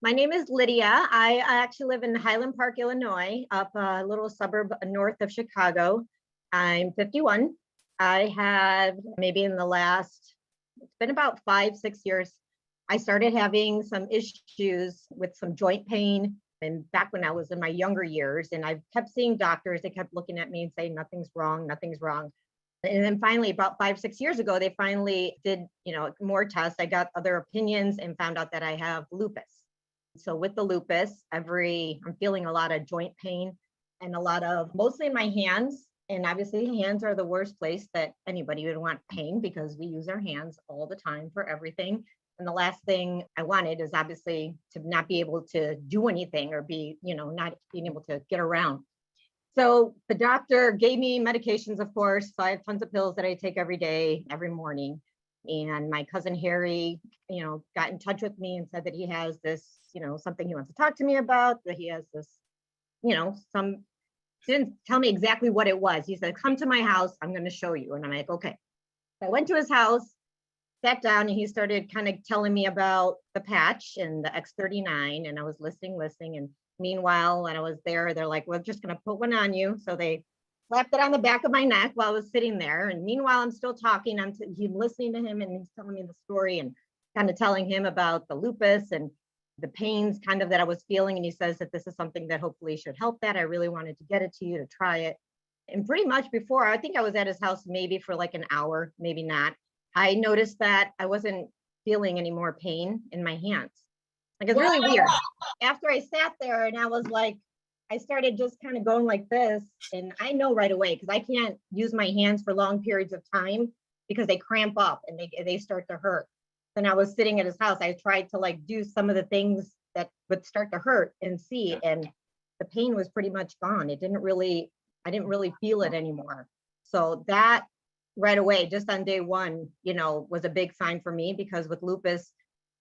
My name is Lydia. I actually live in Highland Park, Illinois, up a little suburb north of Chicago. I'm 51. I have maybe in the last, it's been about 5, 6 years. I started having some issues with some joint pain. And back when I was in my younger years, and I kept seeing doctors, they kept looking at me and saying, nothing's wrong, nothing's wrong. And then finally, about 5, 6 years ago, they finally did, more tests. I got other opinions and found out that I have lupus. So with the lupus, I'm feeling a lot of joint pain and a lot of, mostly in my hands. And obviously hands are the worst place that anybody would want pain because we use our hands all the time for everything. And the last thing I wanted is obviously to not be able to do anything or be, not being able to get around. So the doctor gave me medications, of course. So I have tons of pills that I take every day, every morning. And my cousin Harry, got in touch with me and said that he has this, something he wants to talk to me about, that he has this, didn't tell me exactly what it was. He said, come to my house, I'm going to show you. And I'm like, okay. I went to his house, sat down, and he started kind of telling me about the patch and the X39. And I was listening. And meanwhile, when I was there, they're like, we're just going to put one on you. So they slapped it on the back of my neck while I was sitting there. And meanwhile, I'm still talking. I'm listening to him, and he's telling me the story and kind of telling him about the lupus and the pains kind of that I was feeling. And he says that this is something that hopefully should help that. I really wanted to get it to you to try it. And pretty much before, I think I was at his house maybe for like an hour, maybe not. I noticed that I wasn't feeling any more pain in my hands. Like, it's really weird. After I sat there and I was like, I started just kind of going like this, and I know right away, because I can't use my hands for long periods of time because they cramp up and they start to hurt. And I was sitting at his house. I tried to like do some of the things that would start to hurt and see, and the pain was pretty much gone. I didn't really feel it anymore. So that right away, just on day one, was a big sign for me, because with lupus,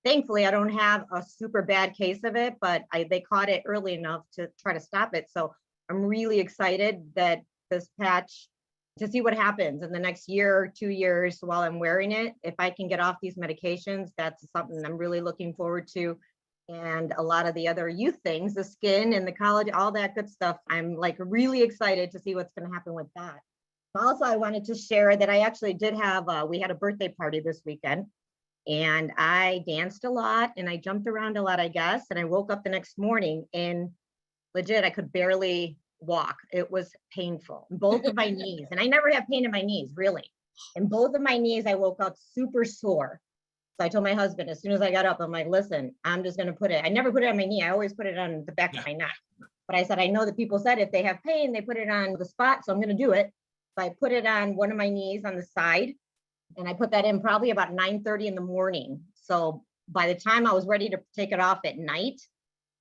thankfully, I don't have a super bad case of it, but they caught it early enough to try to stop it. So I'm really excited that this patch, to see what happens in the next year or 2 years while I'm wearing it. If I can get off these medications, that's something I'm really looking forward to. And a lot of the other youth things, the skin and the college, all that good stuff, I'm like really excited to see what's going to happen with that. Also, I wanted to share that I actually did have, we had a birthday party this weekend. And I danced a lot and I jumped around a lot, I guess. And I woke up the next morning and legit, I could barely walk. It was painful, both of my knees. And I never have pain in my knees, really. And both of my knees, I woke up super sore. So I told my husband, as soon as I got up, I'm like, listen, I'm just going to put it. I never put it on my knee. I always put it on the back of my neck. But I said, I know that people said if they have pain, they put it on the spot. So I'm going to do it. So I put it on one of my knees on the side. And I put that in probably about 9:30 in the morning. So by the time I was ready to take it off at night,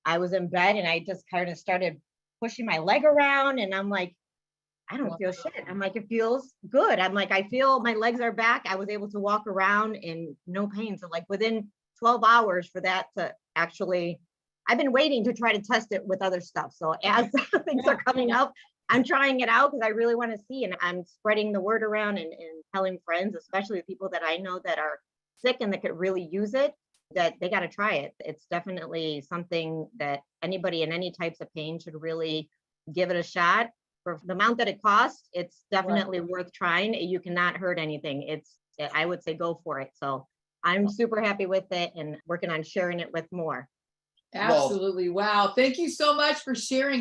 I was in bed and I just kind of started pushing my leg around. And I'm like, I don't feel shit. I'm like, it feels good. I'm like, I feel my legs are back. I was able to walk around and no pain. So like within 12 hours for that to actually, I've been waiting to try to test it with other stuff. So as things are coming up, I'm trying it out because I really want to see, and I'm spreading the word around and telling friends, especially the people that I know that are sick and that could really use it, that they got to try it. It's definitely something that anybody in any types of pain should really give it a shot. For the amount that it costs, it's definitely worth trying. You cannot hurt anything. I would say go for it. So I'm super happy with it and working on sharing it with more. Absolutely. Wow. Thank you so much for sharing.